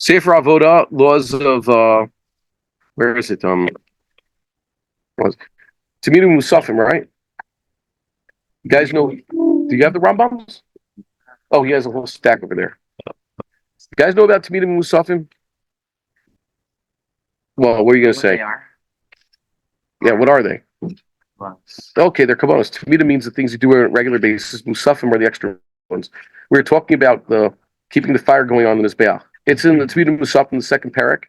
Sefer Avoda, laws of where is it? Temidin UMusafin, right? You guys know? Do you have the Rambams? Oh, he has a whole stack over there. You guys know about Temidin UMusafin? Well, what are you going to say? Yeah, what are they? Okay, they're kabbalas. Temidin means the things you do on a regular basis. Musafim are the extra ones. We were talking about keeping the fire going on in this Mizbeach. It's in the Temidin UMusafin, the second parak,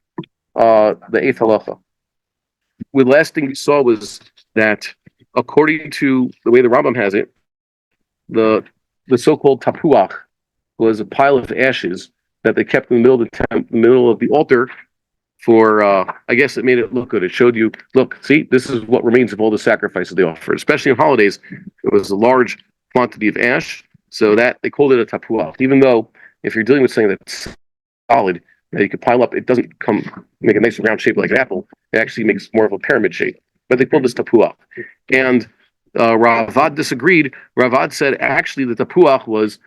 the eighth halacha. The last thing we saw was that, according to the way the Rambam has it, the so-called tapuach was a pile of ashes that they kept in the middle of the altar for, I guess it made it look good. It showed you, look, see, this is what remains of all the sacrifices they offered. Especially on holidays, it was a large quantity of ash, so that they called it a tapuach. Even though, if you're dealing with something that's solid, that you could pile up, it doesn't make a nice round shape like an apple. It actually makes more of a pyramid shape. But they called this tapuach. And Ravad disagreed. Ravad said actually the tapuach was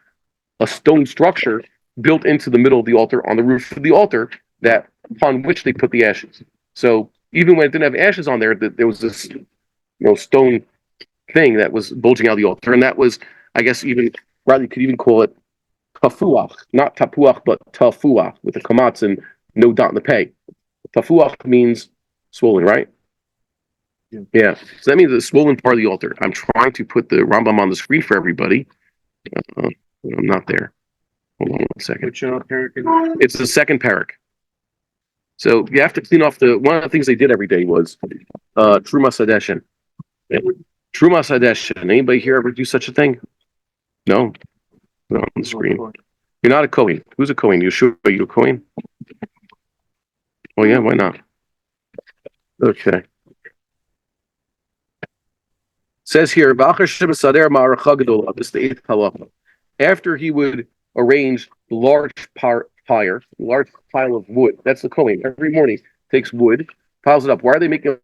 a stone structure built into the middle of the altar, on the roof of the altar, that upon which they put the ashes. So even when it didn't have ashes on there, there was this stone thing that was bulging out of the altar. And that was, I guess, even rather you could even call it tafuach, not tapuach, but tafuach, with the kamatz and no dot in the pay. Tafuach means swollen, right? Yeah. So that means the swollen part of the altar. I'm trying to put the Rambam on the screen for everybody. I'm not there. Hold on 1 second. It's the second parak. So you have to clean off one of the things they did every day was Truma Sadeshin. Truma Sadeshin. Anybody here ever do such a thing? No? No, on the screen. You're not a Kohen. Who's a Kohen? You sure you're a Kohen? Oh yeah, why not? Okay. Says here, after he would arrange the large large pile of wood. That's the Kohen. Every morning takes wood, piles it up. Why are they making a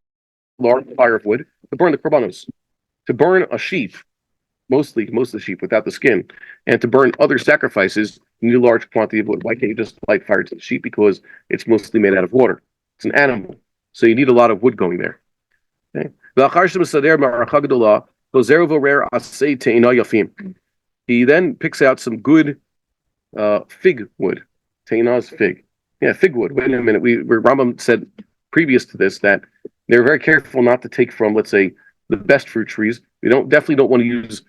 large fire of wood? To burn the korbanos, to burn a sheep, most of the sheep without the skin, and to burn other sacrifices. You need a large quantity of wood. Why can't you just light fire to the sheep? Because it's mostly made out of water. It's an animal, so you need a lot of wood going there. Okay. He then picks out some good fig wood. Teina's fig. Yeah, fig wood. Wait a minute. Rambam said previous to this that they're very careful not to take from, let's say, the best fruit trees. We definitely don't want to use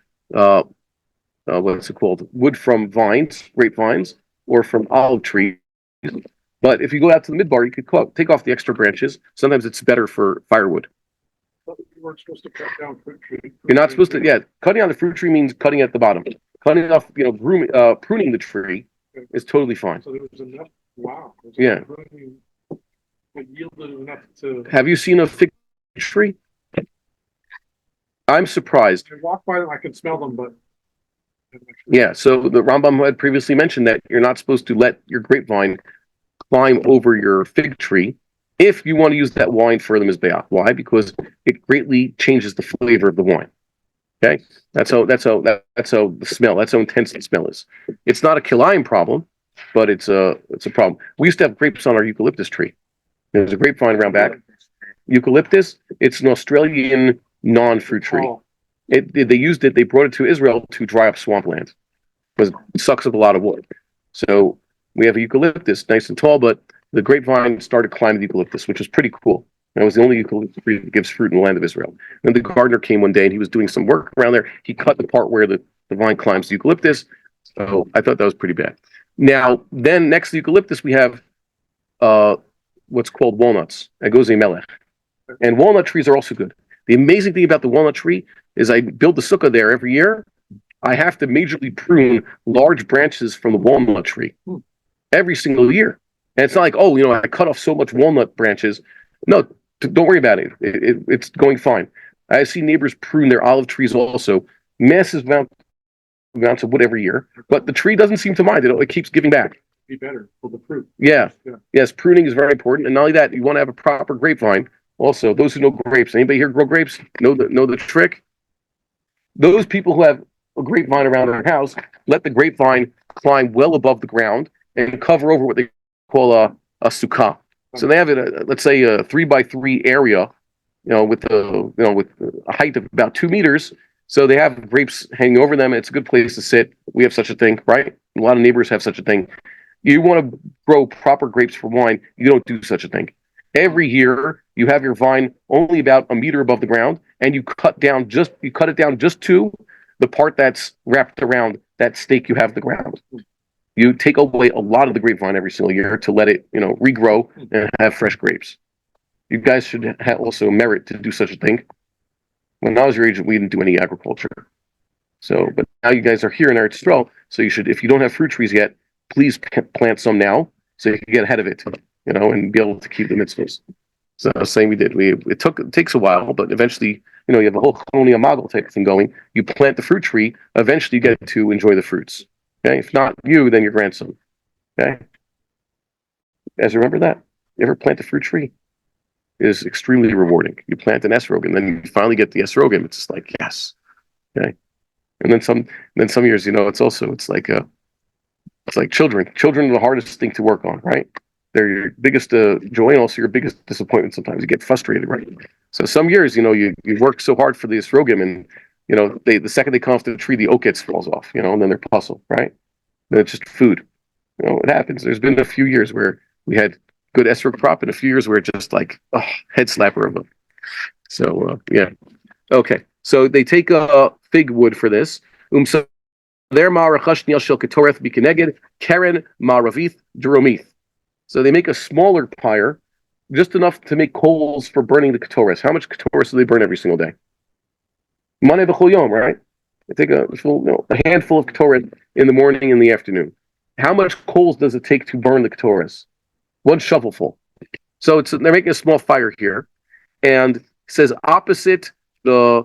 what's it called? Wood from vines, grapevines, or from olive trees. But if you go out to the midbar, you could take off the extra branches. Sometimes it's better for firewood. You weren't supposed to cut down fruit tree. You're not supposed to. Yeah, cutting on the fruit tree means cutting at the bottom. Cutting off, pruning the tree is totally fine. So there was enough. Wow. Yeah. It yielded enough to. Have you seen a fig tree? I'm surprised. I walk by them, I can smell them, but. Yeah. So the Rambam had previously mentioned that you're not supposed to let your grapevine climb over your fig tree if you want to use that wine for the Mizbeach. Why? Because it greatly changes the flavor of the wine. Okay, that's how the smell. That's how intense the smell is. It's not a kilayim problem, but it's a problem. We used to have grapes on our eucalyptus tree. There's a grapevine around back. Eucalyptus. It's an Australian non-fruit tree. They used it. They brought it to Israel to dry up swampland because it sucks up a lot of water. So we have a eucalyptus, nice and tall, but the grapevine started climbing the eucalyptus, which was pretty cool. That was the only eucalyptus tree that gives fruit in the land of Israel. And the gardener came one day and he was doing some work around there. He cut the part where the vine climbs the eucalyptus. So I thought that was pretty bad. Now, then next to the eucalyptus, we have what's called walnuts, agozei melech. And walnut trees are also good. The amazing thing about the walnut tree is I build the sukkah there every year. I have to majorly prune large branches from the walnut tree every single year. And it's not like, I cut off so much walnut branches. No, don't worry about it. It's going fine. I see neighbors prune their olive trees also, massive amounts of wood every year, but the tree doesn't seem to mind. It keeps giving back. Be better for the fruit. Yeah. Yes, pruning is very important. And not only that, you want to have a proper grapevine. Also, those who know grapes, anybody here grow grapes? Know the trick? Those people who have a grapevine around their house, let the grapevine climb well above the ground and cover over what they call a sukkah. So they have it, let's say a 3x3 area, with with a height of about 2 meters. So they have grapes hanging over them. It's a good place to sit. We have such a thing, right? A lot of neighbors have such a thing. You want to grow proper grapes for wine, you don't do such a thing. Every year you have your vine only about a meter above the ground, and you cut it down just to the part that's wrapped around that stake you have the ground. You take away a lot of the grapevine every single year to let it, regrow and have fresh grapes. You guys should also merit to do such a thing. When I was your age, we didn't do any agriculture. So, but now you guys are here in Eretz Yisrael, so you should, if you don't have fruit trees yet, please plant some now so you can get ahead of it, and be able to keep the mitzvahs. So I was saying we did. It takes a while, but eventually, you have a whole Choni Amagal type of thing going. You plant the fruit tree, eventually you get to enjoy the fruits. Okay, if not you, then your grandson. Okay, you guys remember that? You ever plant a fruit tree? It is extremely rewarding. You plant an esrog, and then you finally get the esrogim. It's just like yes. Okay, and then some. And then some years, it's like children. Children are the hardest thing to work on, right? They're your biggest joy and also your biggest disappointment. Sometimes you get frustrated, right? So some years, you work so hard for the esrogim, and the second they come off the tree, the oketz falls off, and then they're puzzled, right? Then it's just food. It happens. There's been a few years where we had good esrog crop, and a few years where it's just like head slapper of them. So yeah, okay. So they take a fig wood for this. Their ma'arachashniel shel ketoreth bikeneged keren ma'aravith dromith. So they make a smaller pyre, just enough to make coals for burning the ketores. How much ketores do they burn every single day? Mane b'chol yom, right? They take a handful of ketores in the morning and the afternoon. How much coals does it take to burn the ketores? One shovelful. So they're making a small fire here, and it says opposite the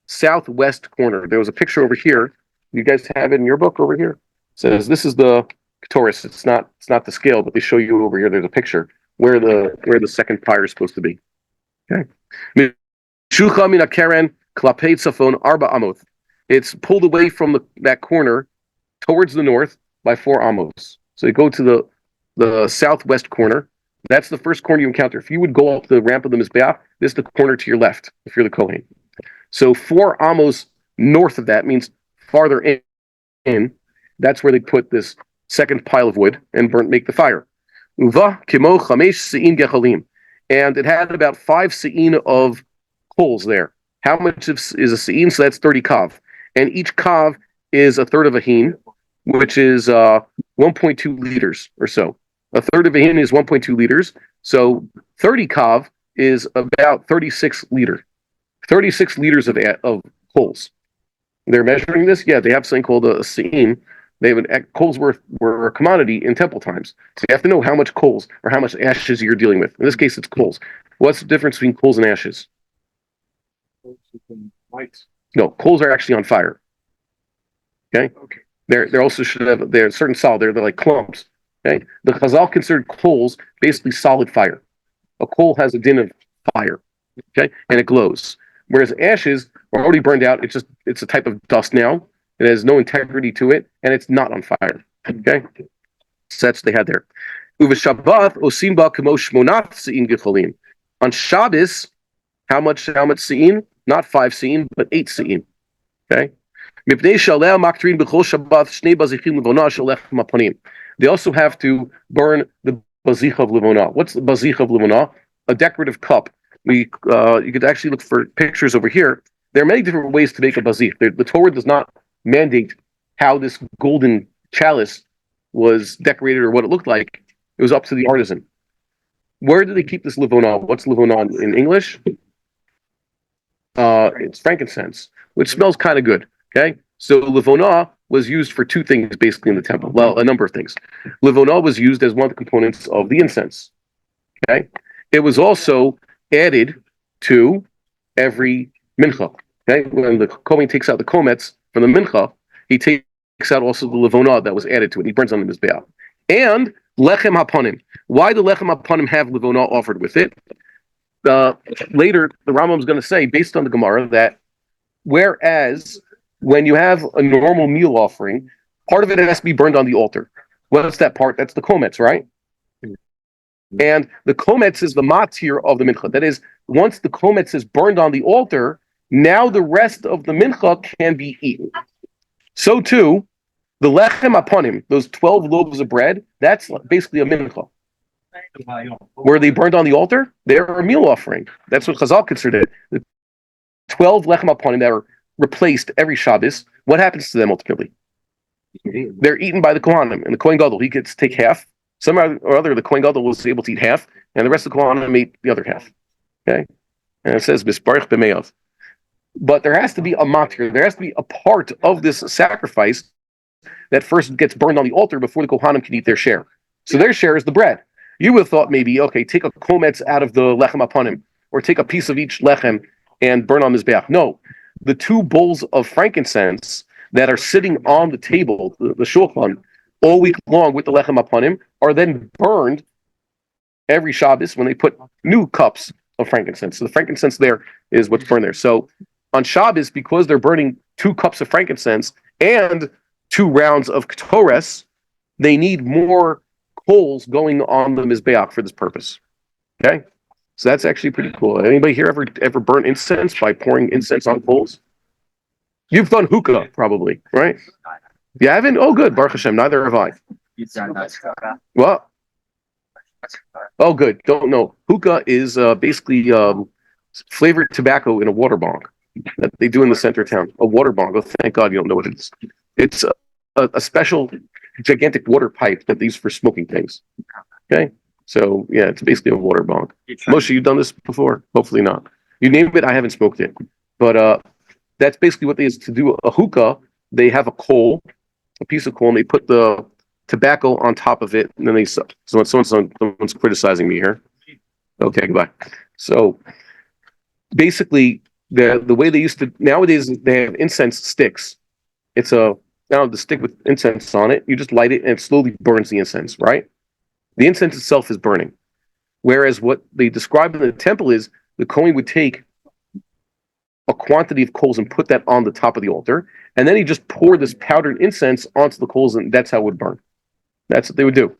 southwest corner. There was a picture over here. You guys have it in your book over here. It says this is the ketores. It's not the scale, but they show you over here. There's a picture where the second pyre is supposed to be. Okay. It's pulled away from that corner towards the north by 4 amos. So you go to the southwest corner. That's the first corner you encounter. If you would go up the ramp of the Mizbeach, this is the corner to your left, if you're the Kohen. So 4 amos north of that means farther in. That's where they put this second pile of wood and make the fire. Uva kimo chamesh se'in gechalim. And it had about 5 se'in of coals there. How much is a se'in? So that's 30 kav. And each kav is a third of a hin, which is 1.2 liters or so. A third of a hin is 1.2 liters. So 30 kav is about 36 liters. 36 liters of coals. They're measuring this? Yeah, they have something called a se'in. Coals were a commodity in temple times. So you have to know how much coals or how much ashes you're dealing with. In this case, it's coals. What's the difference between coals and ashes? No, coals are actually on fire. Okay? They're also they're certain solid. They're like clumps. Okay? The Chazal considered coals basically solid fire. A coal has a din of fire. Okay? And it glows. Whereas ashes are already burned out. It's a type of dust now. It has no integrity to it, and it's not on fire. Okay? So that's what they had there. Uveshabbath osimba kamo shmonat se'in gecholim. On Shabbos, how much se'in? Not 5 se'in, but 8 se'in. Okay? They also have to burn the bazich of Livona. What's the bazich of Livona? A decorative cup. You could actually look for pictures over here. There are many different ways to make a bazich. The Torah does not mandate how this golden chalice was decorated or what it looked like. It was up to the artisan. Where do they keep this livona? What's livona in English? It's frankincense, which smells kind of good. Okay, so livona was used for 2 things basically in the temple. Well, a number of things. Livona was used as one of the components of the incense. Okay, it was also added to every mincha. Okay, when the Kohen takes out the komets from the mincha, he takes out also the livona that was added to it. He burns on the mizbeach. And lechem hapanim. Why do lechem hapanim have livona offered with it? Later, the Rambam is going to say, based on the Gemara, that whereas when you have a normal meal offering, part of it has to be burned on the altar. What's that part? That's the komets, right? And the kometz is the matir of the mincha. That is, once the kometz is burned on the altar, now the rest of the mincha can be eaten. So too, the lechem aponim, those 12 loaves of bread, that's basically a mincha. Where they burned on the altar, they're a meal offering. That's what Chazal considered it. The 12 lechem aponim that are replaced every Shabbos, what happens to them ultimately? They're eaten by the Kohanim, and the Kohen Gadol, he gets to take half. Somehow or other, the Kohen Gadol was able to eat half, and the rest of the Kohanim ate the other half. Okay? And it says, Bisparich b'meyav. But there has to be a matir, there has to be a part of this sacrifice that first gets burned on the altar before the Kohanim can eat their share. So their share is the bread. You would have thought maybe, okay, take a kometz out of the lechem aponim, or take a piece of each lechem and burn on mizbeach. No, the 2 bowls of frankincense that are sitting on the table, the shulchan, all week long with the lechem aponim, are then burned every Shabbos when they put new cups of frankincense. So the frankincense there is what's burned there. So on Shabbos, because they're burning 2 cups of frankincense and 2 rounds of ketores, they need more coals going on the mizbeach for this purpose. Okay, so that's actually pretty cool. Anybody here ever burn incense by pouring incense on coals? You've done hookah, probably, right? You haven't? Oh, good. Baruch Hashem. Neither have I. What? Oh, good. Don't know. Hookah is basically flavored tobacco in a water bong that they do in the center of town. A water bong. Oh, thank God you don't know what it is. It's a special gigantic water pipe that they use for smoking things. Okay? So, yeah, it's basically a water bong. Moshe, you've done this before? Hopefully not. You name it, I haven't smoked it. But that's basically what they use to do a hookah. They have a coal, a piece of coal, and they put the tobacco on top of it, and then they... So someone's criticizing me here. Okay, goodbye. So, basically, the way they used to... Nowadays, they have incense sticks. It's the stick with incense on it. You just light it, and it slowly burns the incense, right? The incense itself is burning. Whereas what they describe in the temple is the Kohen would take a quantity of coals and put that on the top of the altar, and then he just poured this powdered incense onto the coals, and that's how it would burn. That's what they would do.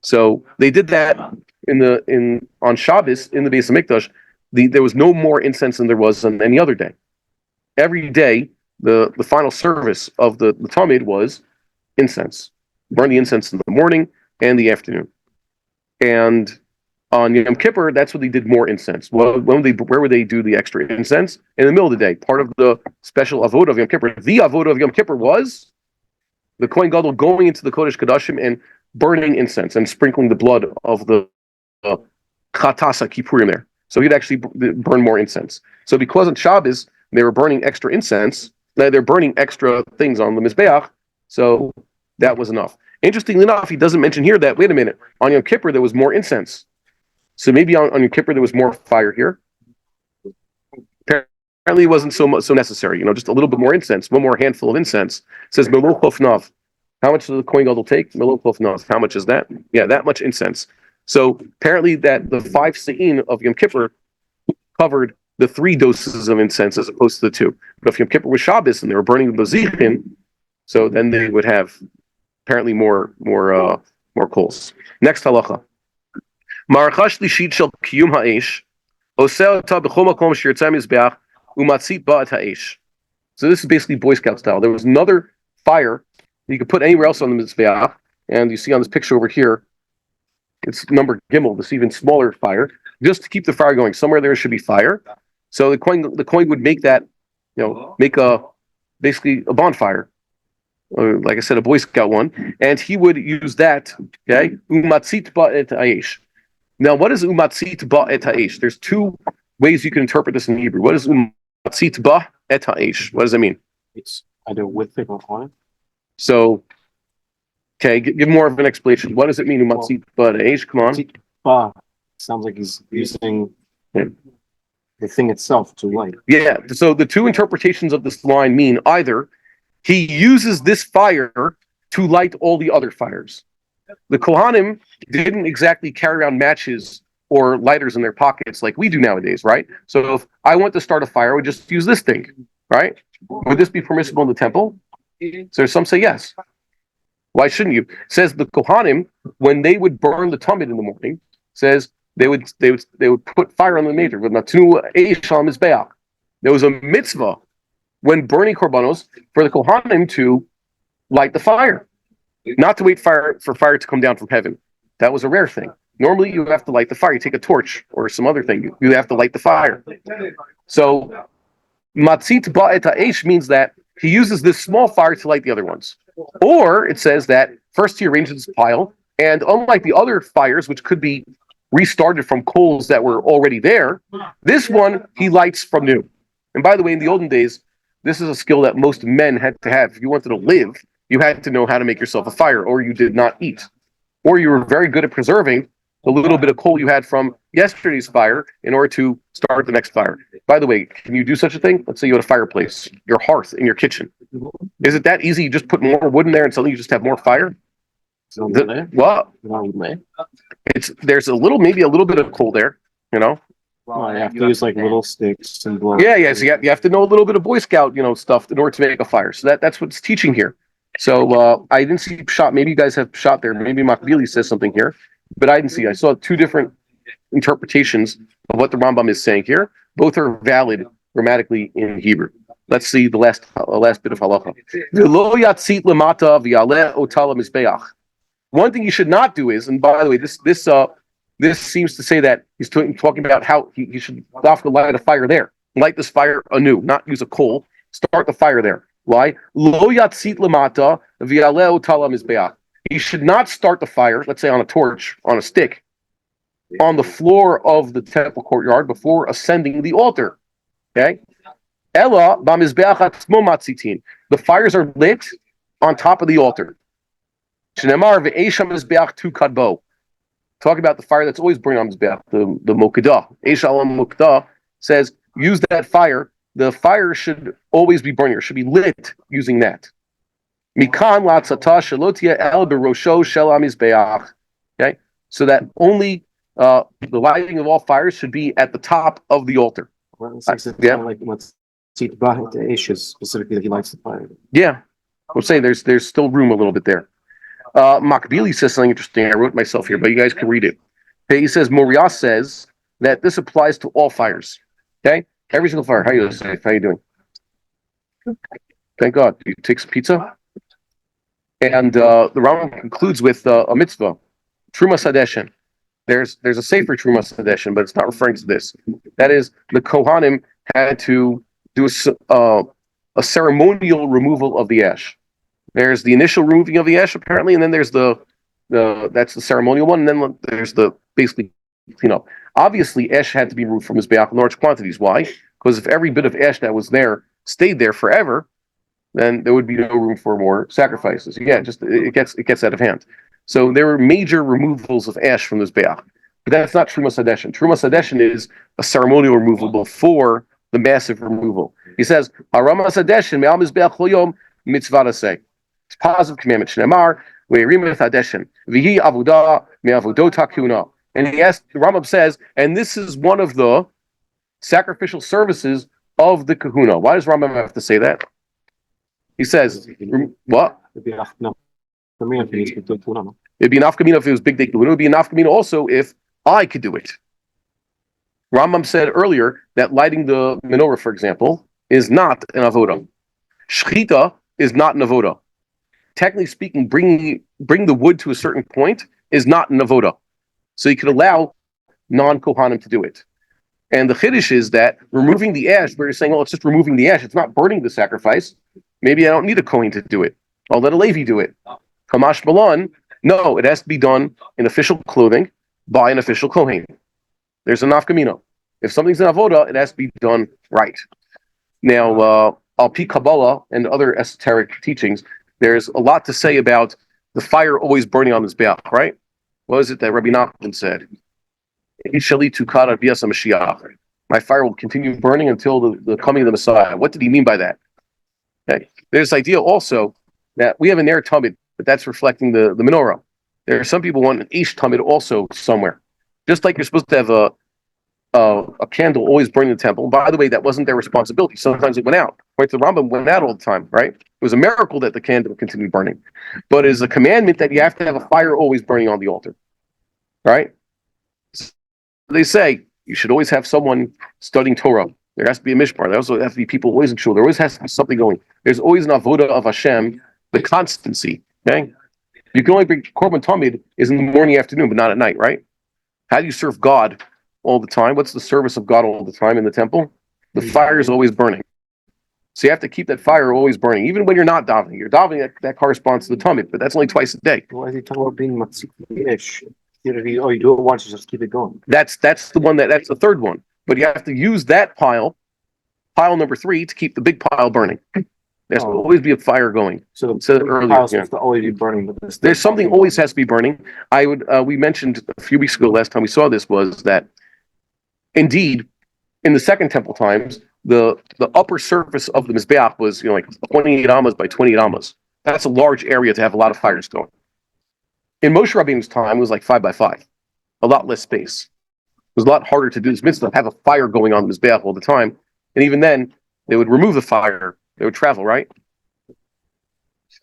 So they did that on Shabbos in the Beis Hamikdash. There was no more incense than there was on any other day. Every day, the final service of the Talmud was incense. Burn the incense in the morning and the afternoon. And on Yom Kippur, that's when they did more incense. Where would they do the extra incense? In the middle of the day. Part of the special avodah of Yom Kippur. The avodah of Yom Kippur was the Kohen Gadol going into the Kodesh Kodashim and burning incense and sprinkling the blood of the Chatasa Kippurim there. So he'd actually burn more incense. So because on Shabbos, they were burning extra incense, they're burning extra things on the Mizbeach, so that was enough. Interestingly enough, he doesn't mention here that, wait a minute, on Yom Kippur there was more incense. So maybe on Yom Kippur there was more fire here. Apparently it wasn't so necessary, just a little bit more incense, one more handful of incense. It says, Melo Chofnav. How much does the Kohen Gadol take? Melo Chofnav. How much is that? Yeah, that much incense. So apparently that the 5 se'in of Yom Kippur covered the 3 doses of incense as opposed to the 2. But if Yom Kippur was Shabbos and they were burning the Bazichin, so then they would have apparently more coals. Next halacha. Ma'aracha shlishit shel kiyum ha'esh oseh ota b'chol makom sheyirtzeh mizbeach umatzit ba'at ha'esh. So this is basically Boy Scout style. There was another fire you could put anywhere else on the mizbeach, and you see on this picture over here, it's number gimel, this even smaller fire, just to keep the fire going. Somewhere there should be fire. So the Kohen would make that, basically a bonfire. Like I said, a Boy Scout one. And he would use that, okay? Umatzit ba'et ha'esh. Now, what is umatzit ba'et ha'esh? There's 2 ways you can interpret this in Hebrew. What is umatzit ba'et ha'esh? What does that mean? It's either with it or on it. So, okay, give more of an explanation. What does it mean, umatzit ba'et ha'esh? Come on. Ba sounds like he's using the thing itself to light. Yeah, so the 2 interpretations of this line mean either he uses this fire to light all the other fires. The Kohanim didn't exactly carry around matches or lighters in their pockets like we do nowadays, right? So if I want to start a fire, I would just use this thing, right? Would this be permissible in the temple? So some say yes. Why shouldn't you? It says the Kohanim, when they would burn the Temidin in the morning, says they would put fire on the manger. There was a mitzvah when burning korbanos for the kohanim to light the fire, not to wait for fire to come down from heaven. That was a rare thing. Normally, you have to light the fire. You take a torch or some other thing. You have to light the fire. So, matzit ba'et ha'esh means that he uses this small fire to light the other ones. Or it says that first he arranges his pile, and unlike the other fires, which could be restarted from coals that were already there, this one he lights from new. And by the way, in the olden days, this is a skill that most men had to have. If you wanted to live, you had to know how to make yourself a fire, or you did not eat. Or you were very good at preserving the little bit of coal you had from yesterday's fire in order to start the next fire. By the way, can you do such a thing? Let's say you had a fireplace, your hearth in your kitchen. Is it that easy? You just put more wood in there and suddenly you just have more fire? What? There's maybe a little bit of coal there, you know? Well, you have to use like little sticks and blow. Yeah. So you have to know a little bit of Boy Scout, stuff in order to make a fire. So that's what it's teaching here. So I didn't see shot. Maybe you guys have shot there. Maybe Makbili says something here, but I didn't see. I saw two different interpretations of what the Rambam is saying here. Both are valid grammatically in Hebrew. Let's see the last bit of halacha. One thing you should not do is, and by the way, this seems to say that he's talking about how he should light a fire there. Light this fire anew, not use a coal. Start the fire there. Why? Lo yatzit lamata v'yaleh otala mizbeach. He should not start the fire, let's say on a torch, on a stick, on the floor of the temple courtyard before ascending the altar. Okay? Ella b'mizbeach atzmo matzitin. The fires are lit on top of the altar. Shneimar ve'esha mizbeach tu kadbo. Talk about the fire that's always burning on mizbeach, the mokedah. Eish alam mokedah says, use that fire. The fire should always be burning. It should be lit using that. Mikan latzata shelotia el berosho shel hamizbeach. Okay, so that only the lighting of all fires should be at the top of the altar. Well, like what's specifically that he lights the fire. Yeah, I'm saying there's still room a little bit there. Makbili says something interesting. I wrote myself here, but you guys can read it. Okay, he says Moriah says that this applies to all fires. Okay. Every single fire. How are you, Yosef? How are you doing? Thank God. You take some pizza? And the Rambam concludes with a mitzvah, Truma Sadeshin. There's a safer Truma Sadeshin, but it's not referring to this. That is, the Kohanim had to do a ceremonial removal of the ash. There's the initial removing of the ash, apparently, and then there's that's the ceremonial one, and then there's the basically clean up. Obviously, ash had to be removed from Mizbeach in large quantities. Why? Because if every bit of ash that was there stayed there forever, then there would be no room for more sacrifices. Yeah, it gets out of hand. So there were major removals of ash from Mizbeach. But that's not Truma Sadeshin. Truma Sadeshin is a ceremonial removal before the massive removal. He says, Harama Sadeshin, Me'al Mizbeach Choyom, mitzvah say. It's positive commandment. Shneimar, Ve'erimeth Hadeshin, V'hi Avudah, Me'avodot HaKuna. And the Rambam says, and this is one of the sacrificial services of the kahuna. Why does Rambam have to say that? He says, what? It'd be an afkamina if it was big day kahuna. It would be an afkamina also if I could do it. Rambam said earlier that lighting the menorah, for example, is not an avoda. Shchita is not an avoda. Technically speaking, bring the wood to a certain point is not an avoda. So you could allow non-Kohanim to do it. And the Chiddush is that removing the ash, where you're saying, well, it's just removing the ash, it's not burning the sacrifice. Maybe I don't need a Kohen to do it. I'll let a Levi do it. Kamash Malan, no, it has to be done in official clothing by an official Kohen. There's a nafkamino. If something's an avoda, it has to be done right. Now, Al-Pi Kabbalah and other esoteric teachings, there's a lot to say about the fire always burning on this Mizbeach, right? What is it that Rabbi Nachman said? My fire will continue burning until the coming of the Messiah. What did he mean by that? Okay. There's this idea also that we have an air tamid, but that's reflecting the menorah. There are some people want an ish tamid also somewhere. Just like you're supposed to have a candle always burning in the temple. By the way, that wasn't their responsibility. Sometimes it went out. Right? The Rambam went out all the time, right? It was a miracle that the candle continued burning. But it's a commandment that you have to have a fire always burning on the altar. Right? they say you should always have someone studying Torah. There has to be a mishpar. There also has to be people always in shul. There always has to be something going. There's always an avodah of Hashem, the constancy. Okay, you can only bring korban tamid is in the morning, afternoon, but not at night, right? How do you serve God all the time? What's the service of God all the time in the temple? The fire is always burning. So you have to keep that fire always burning, even when you're not davening. You're davening, that corresponds to the tamid, but that's only twice a day. Why is he talking about being matzik-ish? Oh, you do it once, you just keep it going. That's the one that's the third one. But you have to use that pile number 3, to keep the big pile burning. There's always be a fire going. So the earlier, pile's supposed to always be burning, but there's something always has to be burning. We mentioned a few weeks ago, last time we saw this, was that indeed in the second temple times, the upper surface of the mizbeach was like 28 amas by 28 amas. That's a large area to have a lot of fires going. In Moshe Rabbeinu's time, it was like 5 by 5, a lot less space. It was a lot harder to do this mitzvah, have a fire going on the mizbeach all the time, and even then they would remove the fire. They would travel, right?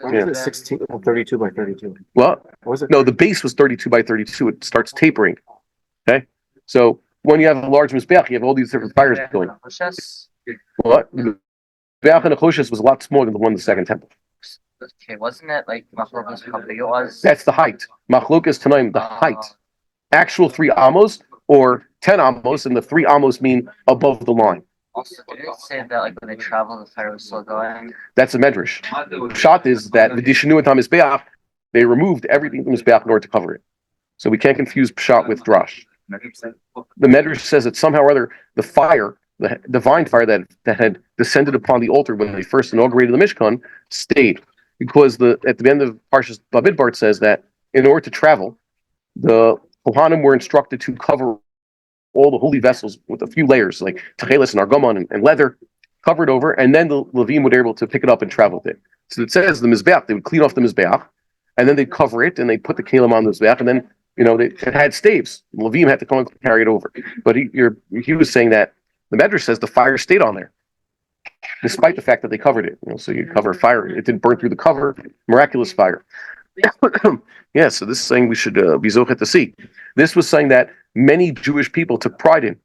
Yeah. 16, 32 by 32. What? Was it? No, the base was 32 by 32. It starts tapering. Okay, so when you have a large mizbeach, you have all these different fires going. What? The mizbeach in Achoshes was a lot smaller than the one in the second temple. Okay, wasn't it like Machlokas how big it was? That's the height. Machlokas Tanaim, the height. Actual 3 amos or 10 amos, and the 3 amos mean above the line. Also, did it say that like when they traveled, the fire was still going? That's a medrash. Shot is that the Dishinu Tam Mizbeach, they removed everything from Mizbeach in order to cover it. So we can't confuse Pshat with Drash. The medrash says that somehow or other, the fire, the divine fire that had descended upon the altar when they first inaugurated the Mishkan, stayed. Because at the end of Parshas Bamidbar it says that in order to travel, the Kohanim were instructed to cover all the holy vessels with a few layers, like techeles and argomon and leather, covered over, and then the Levim would be able to pick it up and travel with it. So it says the Mizbeach, they would clean off the Mizbeach, and then they'd cover it, and they'd put the kelim on the Mizbeach, and then, it had staves. The Levim had to come and carry it over. But he was saying that the Medrash says the fire stayed on there, despite the fact that they covered it. So you cover fire, it didn't burn through the cover, miraculous fire. Yeah, so this is saying we should be zochet to see. This was saying that many Jewish people took pride in.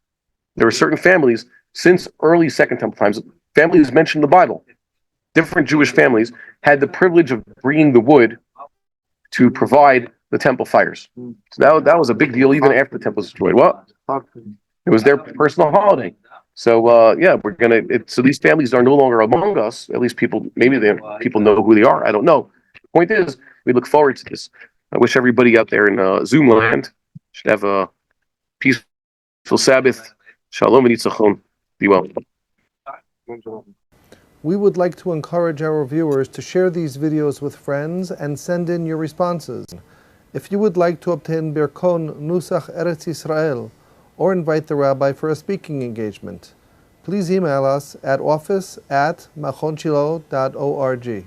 There were certain families, since early Second Temple times, families mentioned in the Bible, different Jewish families had the privilege of bringing the wood to provide the temple fires. So that was a big deal even after the temple was destroyed. What? It was their personal holiday. So so these families are no longer among us. At least people know who they are. I don't know. The point is, we look forward to this. I wish everybody out there in Zoom land should have a peaceful Sabbath. Shalom and Yitzchon. Be well. We would like to encourage our viewers to share these videos with friends and send in your responses. If you would like to obtain Birkon Nusach Eretz Yisrael or invite the rabbi for a speaking engagement, please email us at office@machonshilo.org.